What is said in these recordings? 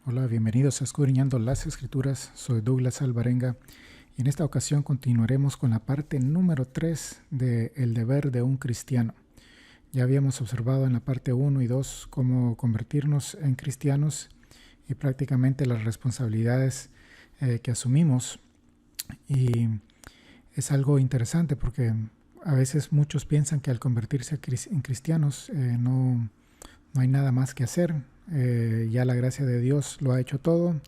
Hola, bienvenidos a Escudriñando las Escrituras. Soy Douglas Alvarenga y en esta ocasión continuaremos con la parte número 3 de El deber de un cristiano. Ya habíamos observado en la parte 1 y 2 cómo convertirnos en cristianos y prácticamente las responsabilidades que asumimos. Y es algo interesante porque a veces muchos piensan que al convertirse en cristianos no hay nada más que hacer. Ya la gracia de Dios lo ha hecho todo.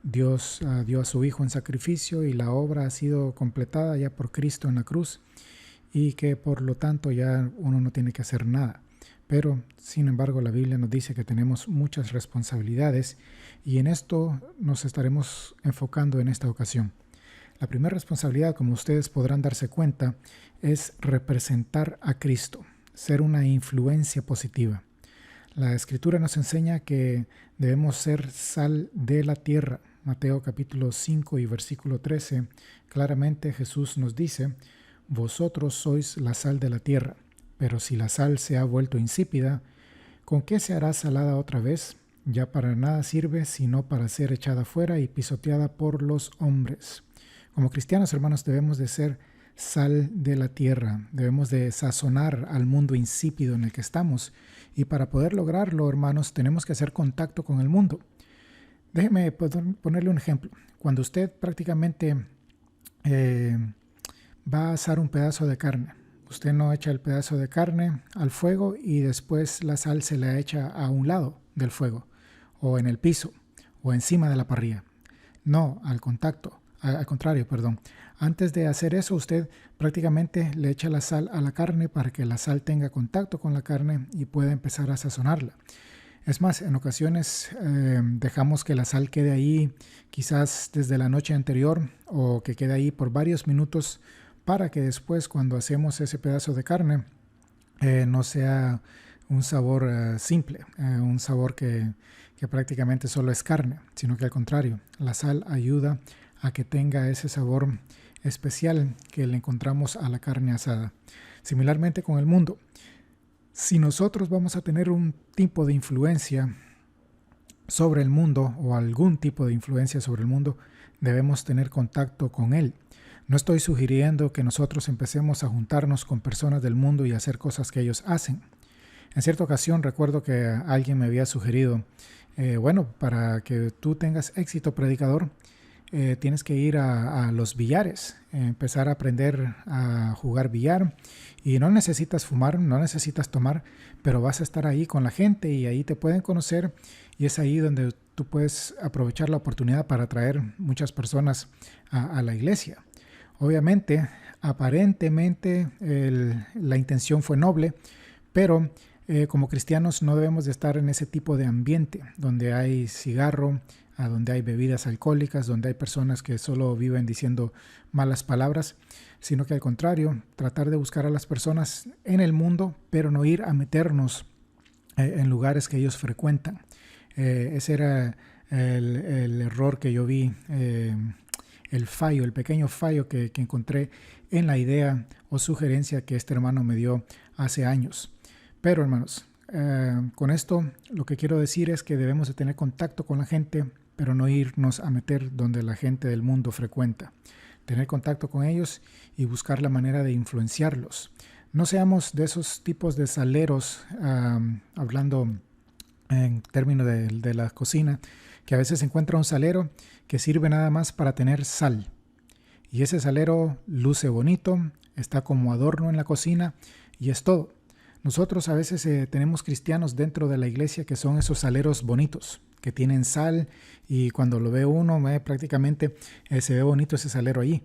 Dios dio a su Hijo en sacrificio y la obra ha sido completada ya por Cristo en la cruz, y que por lo tanto ya uno no tiene que hacer nada. Pero sin embargo la Biblia nos dice que tenemos muchas responsabilidades y en esto nos estaremos enfocando en esta ocasión. La primera responsabilidad, como ustedes podrán darse cuenta, es representar a Cristo, ser una influencia positiva. La Escritura nos enseña que debemos ser sal de la tierra. Mateo capítulo 5 y versículo 13, claramente Jesús nos dice: vosotros sois la sal de la tierra, pero si la sal se ha vuelto insípida, ¿con qué se hará salada otra vez? Ya para nada sirve, sino para ser echada fuera y pisoteada por los hombres. Como cristianos, hermanos, debemos de ser sal de la tierra, debemos de sazonar al mundo insípido en el que estamos, y para poder lograrlo, hermanos, tenemos que hacer contacto con el mundo. Déjeme ponerle un ejemplo. Cuando usted prácticamente va a asar un pedazo de carne, usted no echa el pedazo de carne al fuego y después la sal se la echa a un lado del fuego, o en el piso, o encima de la parrilla. No, al contrario, perdón. Antes de hacer eso, usted prácticamente le echa la sal a la carne para que la sal tenga contacto con la carne y pueda empezar a sazonarla. Es más, en ocasiones dejamos que la sal quede ahí quizás desde la noche anterior, o que quede ahí por varios minutos, para que después, cuando hacemos ese pedazo de carne, no sea un sabor simple, un sabor que prácticamente solo es carne, sino que al contrario, la sal ayuda a que tenga ese sabor especial que le encontramos a la carne asada. Similarmente con el mundo, si nosotros vamos a tener un tipo de influencia sobre el mundo, o algún tipo de influencia sobre el mundo, debemos tener contacto con él. No estoy sugiriendo que nosotros empecemos a juntarnos con personas del mundo y hacer cosas que ellos hacen. En cierta ocasión recuerdo que alguien me había sugerido, para que tú tengas éxito predicador, tienes que ir a los billares, empezar a aprender a jugar billar, y no necesitas fumar, no necesitas tomar, pero vas a estar ahí con la gente y ahí te pueden conocer, y es ahí donde tú puedes aprovechar la oportunidad para atraer muchas personas a la iglesia. Obviamente, aparentemente la intención fue noble, pero como cristianos no debemos de estar en ese tipo de ambiente donde hay cigarro, donde hay bebidas alcohólicas, donde hay personas que solo viven diciendo malas palabras, sino que al contrario, tratar de buscar a las personas en el mundo, pero no ir a meternos en lugares que ellos frecuentan. Ese era el error que yo vi, el pequeño fallo que encontré en la idea o sugerencia que este hermano me dio hace años. Pero hermanos, con esto lo que quiero decir es que debemos de tener contacto con la gente, pero no irnos a meter donde la gente del mundo frecuenta. Tener contacto con ellos y buscar la manera de influenciarlos. No seamos de esos tipos de saleros, hablando en términos de la cocina, que a veces se encuentra un salero que sirve nada más para tener sal. Y ese salero luce bonito, está como adorno en la cocina y es todo. Nosotros a veces tenemos cristianos dentro de la iglesia que son esos saleros bonitos, que tienen sal, y cuando lo ve uno, prácticamente se ve bonito ese salero ahí.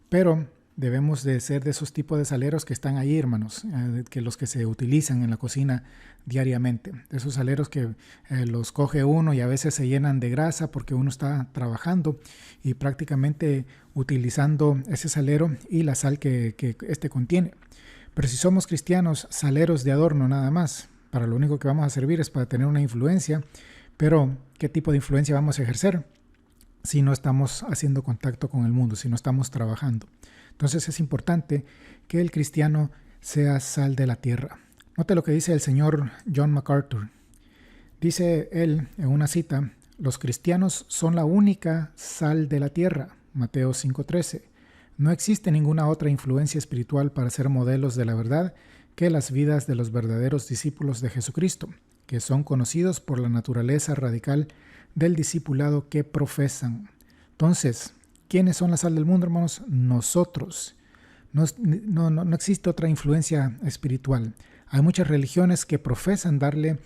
Pero debemos de ser de esos tipos de saleros que están ahí, hermanos, que los que se utilizan en la cocina diariamente. Esos saleros que los coge uno y a veces se llenan de grasa porque uno está trabajando y prácticamente utilizando ese salero y la sal que este contiene. Pero si somos cristianos, saleros de adorno nada más, para lo único que vamos a servir es para tener una influencia, pero ¿qué tipo de influencia vamos a ejercer si no estamos haciendo contacto con el mundo, si no estamos trabajando? Entonces es importante que el cristiano sea sal de la tierra. Note lo que dice el señor John MacArthur. Dice él en una cita: Los cristianos son la única sal de la tierra. Mateo 5:13. No existe ninguna otra influencia espiritual para ser modelos de la verdad que las vidas de los verdaderos discípulos de Jesucristo, que son conocidos por la naturaleza radical del discipulado que profesan. Entonces, ¿quiénes son la sal del mundo, hermanos? Nosotros. No existe otra influencia espiritual. Hay muchas religiones que profesan darle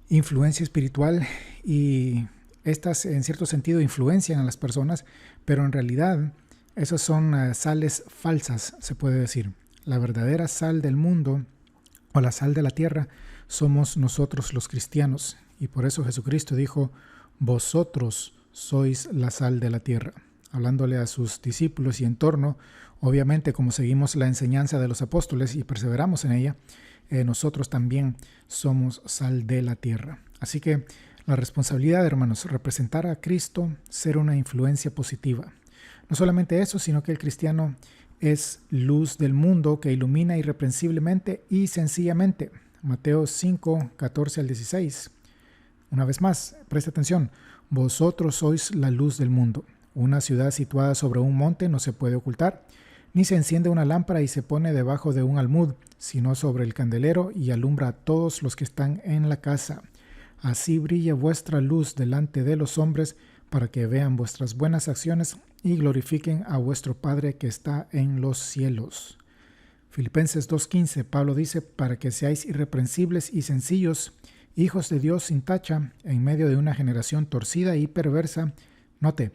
influencia espiritual y estas en cierto sentido influencian a las personas, pero en realidad esas son sales falsas, se puede decir. La verdadera sal del mundo o la sal de la tierra somos nosotros los cristianos, y por eso Jesucristo dijo: vosotros sois la sal de la tierra, hablándole a sus discípulos y en torno, obviamente como seguimos la enseñanza de los apóstoles y perseveramos en ella, nosotros también somos sal de la tierra. Así que la responsabilidad, hermanos, representar a Cristo, ser una influencia positiva. No solamente eso, sino que el cristiano es luz del mundo que ilumina irreprensiblemente y sencillamente. Mateo 5, 14 al 16. Una vez más, preste atención. Vosotros sois la luz del mundo. Una ciudad situada sobre un monte no se puede ocultar, ni se enciende una lámpara y se pone debajo de un almud, sino sobre el candelero y alumbra a todos los que están en la casa. Así brille vuestra luz delante de los hombres, para que vean vuestras buenas acciones y glorifiquen a vuestro Padre que está en los cielos. Filipenses 2:15, Pablo dice: para que seáis irreprensibles y sencillos, hijos de Dios sin tacha, en medio de una generación torcida y perversa, note,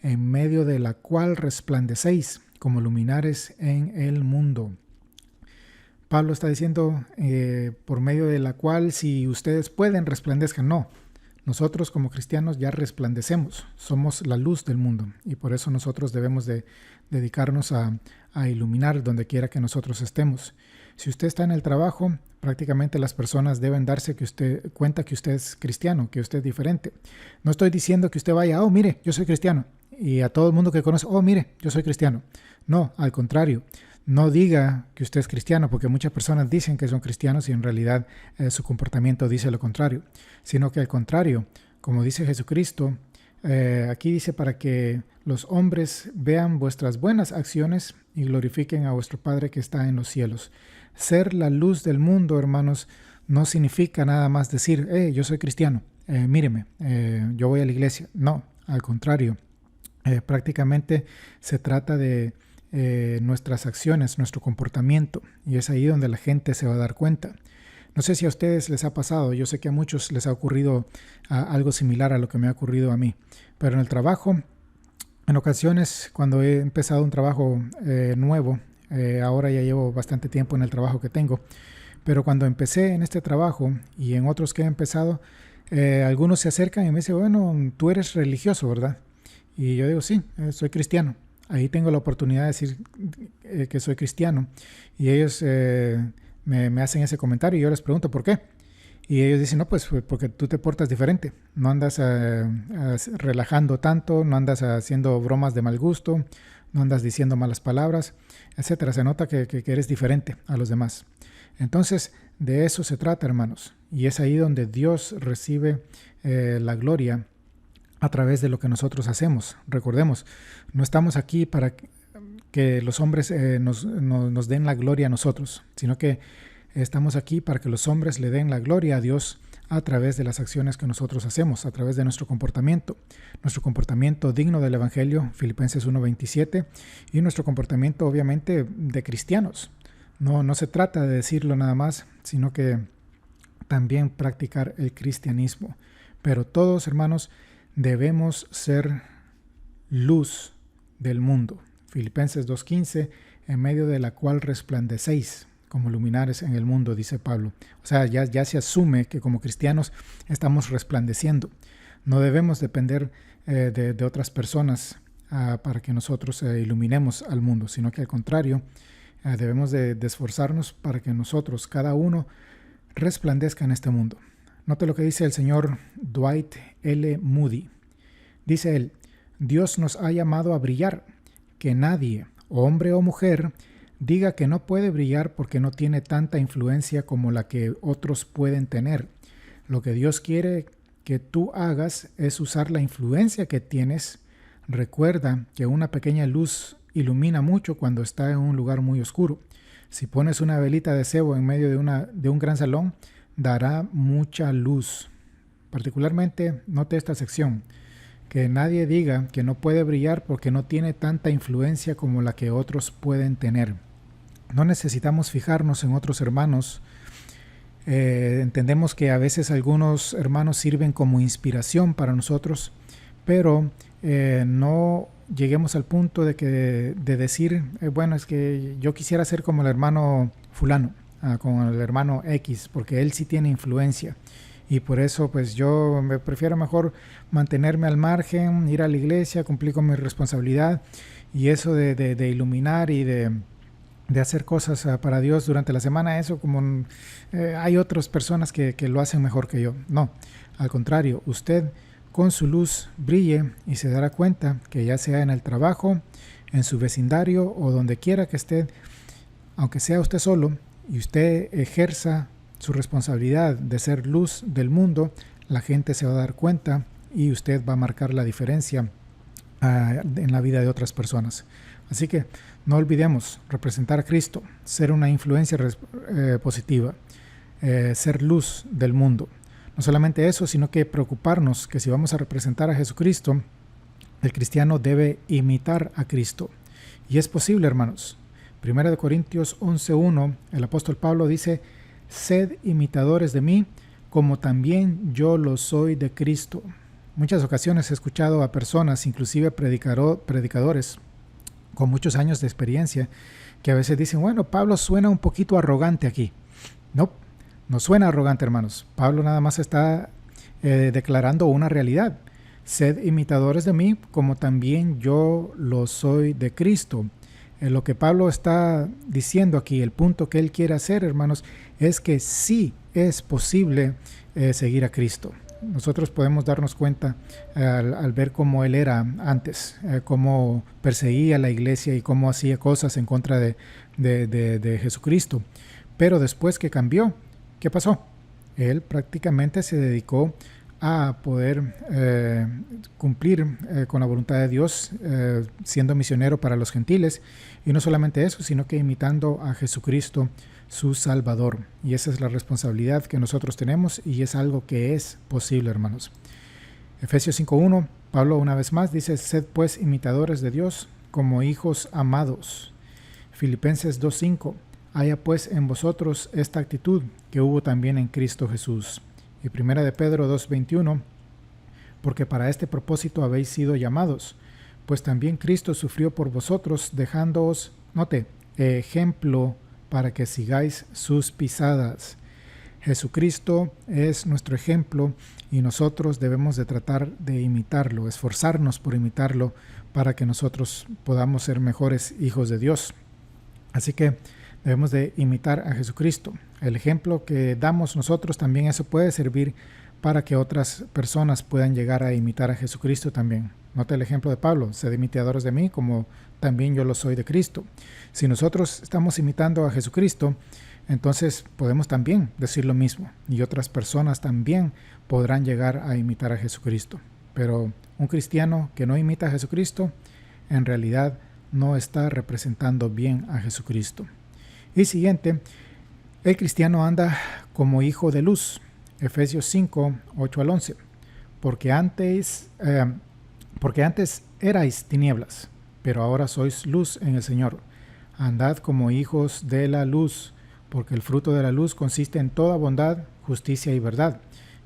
en medio de la cual resplandecéis como luminares en el mundo. Pablo está diciendo por medio de la cual, si ustedes pueden, resplandezcan. No, nosotros como cristianos ya resplandecemos, somos la luz del mundo, y por eso nosotros debemos de dedicarnos a iluminar donde quiera que nosotros estemos. Si usted está en el trabajo, prácticamente las personas deben darse cuenta que usted es cristiano, que usted es diferente. No estoy diciendo que usted vaya: oh, mire, yo soy cristiano, y a todo el mundo que conoce: oh, mire, yo soy cristiano. No, al contrario. No diga que usted es cristiano, porque muchas personas dicen que son cristianos y en realidad su comportamiento dice lo contrario, sino que al contrario, como dice Jesucristo, aquí dice: para que los hombres vean vuestras buenas acciones y glorifiquen a vuestro Padre que está en los cielos. Ser la luz del mundo, hermanos, no significa nada más decir: yo soy cristiano, míreme, yo voy a la iglesia. No, al contrario, prácticamente se trata de nuestras acciones, nuestro comportamiento, y es ahí donde la gente se va a dar cuenta. No sé si a ustedes les ha pasado, yo sé que a muchos les ha ocurrido algo similar a lo que me ha ocurrido a mí, pero en el trabajo, en ocasiones cuando he empezado un trabajo nuevo, ahora ya llevo bastante tiempo en el trabajo que tengo, pero cuando empecé en este trabajo y en otros que he empezado, algunos se acercan y me dicen: bueno, tú eres religioso, ¿verdad? Y yo digo: sí, soy cristiano. Ahí tengo la oportunidad de decir que soy cristiano, y ellos me hacen ese comentario y yo les pregunto: ¿por qué? Y ellos dicen: no, pues porque tú te portas diferente, no andas relajando tanto, no andas haciendo bromas de mal gusto, no andas diciendo malas palabras, etcétera. Se nota que eres diferente a los demás. Entonces, de eso se trata, hermanos, y es ahí donde Dios recibe la gloria a través de lo que nosotros hacemos. Recordemos, no estamos aquí para que los hombres nos den la gloria a nosotros, sino que estamos aquí para que los hombres le den la gloria a Dios a través de las acciones que nosotros hacemos, a través de nuestro comportamiento digno del Evangelio, Filipenses 1:27, y nuestro comportamiento obviamente de cristianos. No se trata de decirlo nada más, sino que también practicar el cristianismo. Pero todos, hermanos, debemos ser luz del mundo. Filipenses 2:15, en medio de la cual resplandecéis como luminares en el mundo, dice Pablo. O sea, ya se asume que como cristianos estamos resplandeciendo. No debemos depender de otras personas para que nosotros iluminemos al mundo, sino que al contrario, debemos de esforzarnos para que nosotros, cada uno, resplandezca en este mundo. Note lo que dice el señor Dwight L. Moody. Dice él: Dios nos ha llamado a brillar, que nadie, hombre o mujer, diga que no puede brillar porque no tiene tanta influencia como la que otros pueden tener. Lo que Dios quiere que tú hagas es usar la influencia que tienes. Recuerda que una pequeña luz ilumina mucho cuando está en un lugar muy oscuro. Si pones una velita de cebo en medio de un gran salón, dará mucha luz. Particularmente, note esta sección, que nadie diga que no puede brillar porque no tiene tanta influencia como la que otros pueden tener. No necesitamos fijarnos en otros hermanos. Entendemos que a veces algunos hermanos sirven como inspiración para nosotros, pero no lleguemos al punto de decir, bueno, es que yo quisiera ser como el hermano fulano, como el hermano X, porque él sí tiene influencia. Y por eso pues yo me prefiero mejor mantenerme al margen, ir a la iglesia, cumplir con mi responsabilidad, y eso de iluminar y de hacer cosas para Dios durante la semana, eso como hay otras personas que lo hacen mejor que yo. No, al contrario, usted con su luz brille y se dará cuenta que ya sea en el trabajo, en su vecindario o donde quiera que esté, aunque sea usted solo y usted ejerza su responsabilidad de ser luz del mundo, la gente se va a dar cuenta y usted va a marcar la diferencia en la vida de otras personas. Así que no olvidemos representar a Cristo, ser una influencia positiva, ser luz del mundo. No solamente eso, sino que preocuparnos que si vamos a representar a Jesucristo, el cristiano debe imitar a Cristo. Y es posible, hermanos. 1 Corintios 11:1, el apóstol Pablo dice: sed imitadores de mí, como también yo lo soy de Cristo. Muchas ocasiones he escuchado a personas, inclusive predicadores, con muchos años de experiencia, que a veces dicen, bueno, Pablo suena un poquito arrogante aquí. No suena arrogante, hermanos. Pablo nada más está declarando una realidad. Sed imitadores de mí, como también yo lo soy de Cristo. Lo que Pablo está diciendo aquí, el punto que él quiere hacer, hermanos, es que sí es posible seguir a Cristo. Nosotros podemos darnos cuenta al ver cómo él era antes, cómo perseguía a la iglesia y cómo hacía cosas en contra de Jesucristo. Pero después que cambió, ¿qué pasó? Él prácticamente se dedicó a poder cumplir con la voluntad de Dios, siendo misionero para los gentiles, y no solamente eso, sino que imitando a Jesucristo, su Salvador. Y esa es la responsabilidad que nosotros tenemos, y es algo que es posible, hermanos. Efesios 5:1, Pablo una vez más dice: sed pues imitadores de Dios como hijos amados. Filipenses 2:5, haya pues en vosotros esta actitud que hubo también en Cristo Jesús. Y 1 Pedro 2:21, porque para este propósito habéis sido llamados, pues también Cristo sufrió por vosotros, dejándoos, note, ejemplo para que sigáis sus pisadas. Jesucristo es nuestro ejemplo y nosotros debemos de tratar de imitarlo, esforzarnos por imitarlo para que nosotros podamos ser mejores hijos de Dios. Así que debemos de imitar a Jesucristo. El ejemplo que damos nosotros también, eso puede servir para que otras personas puedan llegar a imitar a Jesucristo también. Nota el ejemplo de Pablo: sed imitadores de mí como también yo lo soy de Cristo. Si nosotros estamos imitando a Jesucristo, entonces podemos también decir lo mismo, y otras personas también podrán llegar a imitar a Jesucristo. Pero un cristiano que no imita a Jesucristo, en realidad no está representando bien a Jesucristo. Y siguiente, el cristiano anda como hijo de luz. Efesios 5:8-11. Porque antes erais tinieblas, pero ahora sois luz en el Señor. Andad como hijos de la luz, porque el fruto de la luz consiste en toda bondad, justicia y verdad,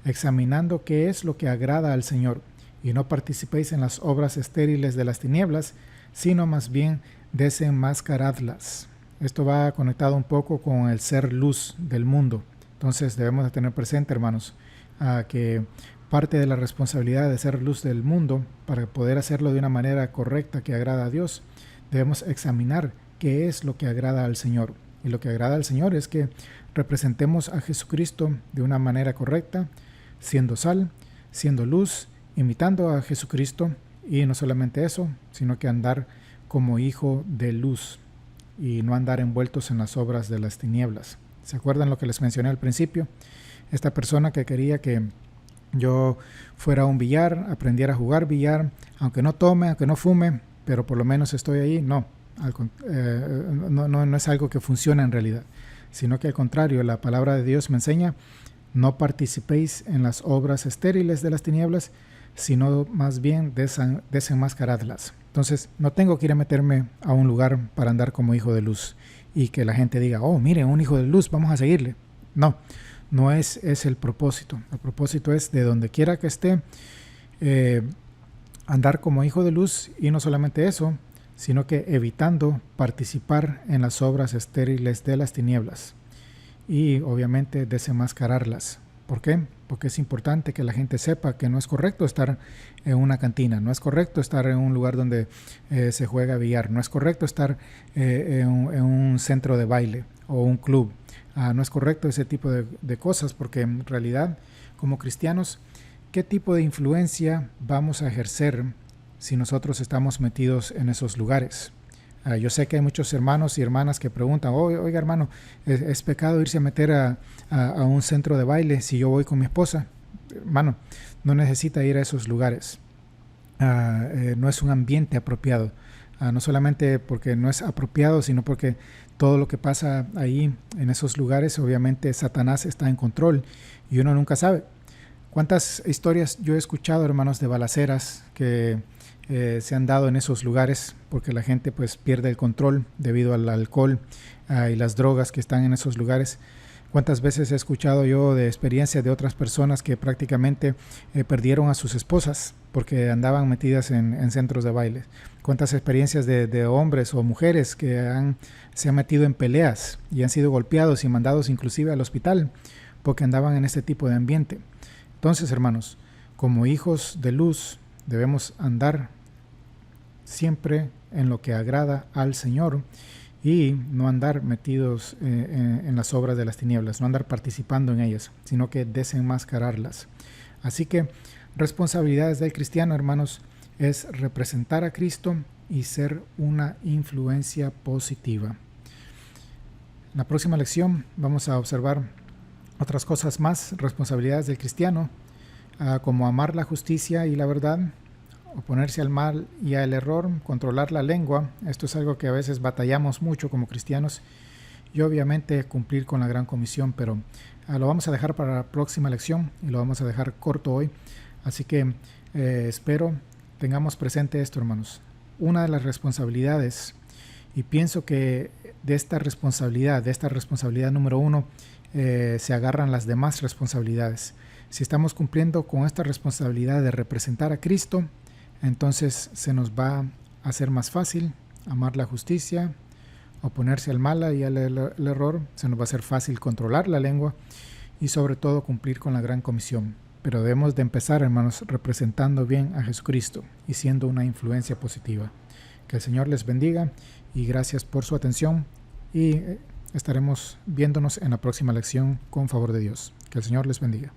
examinando qué es lo que agrada al Señor, y no participéis en las obras estériles de las tinieblas, sino más bien desenmascaradlas. Esto va conectado un poco con el ser luz del mundo. Entonces debemos de tener presente, hermanos, que parte de la responsabilidad de ser luz del mundo, para poder hacerlo de una manera correcta que agrada a Dios, debemos examinar qué es lo que agrada al Señor. Y lo que agrada al Señor es que representemos a Jesucristo de una manera correcta, siendo sal, siendo luz, imitando a Jesucristo, y no solamente eso, sino que andar como hijo de luz y no andar envueltos en las obras de las tinieblas. ¿Se acuerdan lo que les mencioné al principio? Esta persona que quería que yo fuera a un billar, aprendiera a jugar billar, aunque no tome, aunque no fume, pero por lo menos estoy ahí. No, no es algo que funciona en realidad, sino que al contrario, la palabra de Dios me enseña: no participéis en las obras estériles de las tinieblas, sino más bien desenmascaradlas. Entonces, no tengo que ir a meterme a un lugar para andar como hijo de luz y que la gente diga: oh, mire, un hijo de luz, vamos a seguirle. No, no es el propósito. El propósito es, de donde quiera que esté, andar como hijo de luz, y no solamente eso, sino que evitando participar en las obras estériles de las tinieblas y obviamente desenmascararlas. ¿Por qué? Porque es importante que la gente sepa que no es correcto estar en una cantina, no es correcto estar en un lugar donde se juega billar, no es correcto estar en un centro de baile o un club. No es correcto ese tipo de cosas, porque en realidad, como cristianos, ¿qué tipo de influencia vamos a ejercer si nosotros estamos metidos en esos lugares? Yo sé que hay muchos hermanos y hermanas que preguntan: oiga hermano, ¿es pecado irse a meter a un centro de baile si yo voy con mi esposa? Hermano, no necesita ir a esos lugares. No es un ambiente apropiado. No solamente porque no es apropiado, sino porque todo lo que pasa ahí en esos lugares, obviamente Satanás está en control y uno nunca sabe. ¿Cuántas historias yo he escuchado, hermanos, de balaceras que se han dado en esos lugares porque la gente pues pierde el control debido al alcohol y las drogas que están en esos lugares? ¿Cuántas veces he escuchado yo de experiencias de otras personas que prácticamente perdieron a sus esposas porque andaban metidas en centros de baile? ¿Cuántas experiencias de hombres o mujeres que se han metido en peleas y han sido golpeados y mandados inclusive al hospital porque andaban en este tipo de ambiente? Entonces, hermanos, como hijos de luz debemos andar siempre en lo que agrada al Señor y no andar metidos en las obras de las tinieblas, no andar participando en ellas, sino que desenmascararlas. Así que responsabilidades del cristiano, hermanos, es representar a Cristo y ser una influencia positiva. En la próxima lección vamos a observar otras cosas más, responsabilidades del cristiano, como amar la justicia y la verdad, oponerse al mal y al error, controlar la lengua. Esto es algo que a veces batallamos mucho como cristianos, y obviamente cumplir con la gran comisión, pero lo vamos a dejar para la próxima lección y lo vamos a dejar corto hoy. Así que espero tengamos presente esto, hermanos. Una de las responsabilidades, y pienso que de esta responsabilidad número 1, se agarran las demás responsabilidades. Si estamos cumpliendo con esta responsabilidad de representar a Cristo, entonces se nos va a hacer más fácil amar la justicia, oponerse al mal y al error, se nos va a hacer fácil controlar la lengua y sobre todo cumplir con la gran comisión. Pero debemos de empezar, hermanos, representando bien a Jesucristo y siendo una influencia positiva. Que el Señor les bendiga y gracias por su atención, y estaremos viéndonos en la próxima lección con favor de Dios. Que el Señor les bendiga.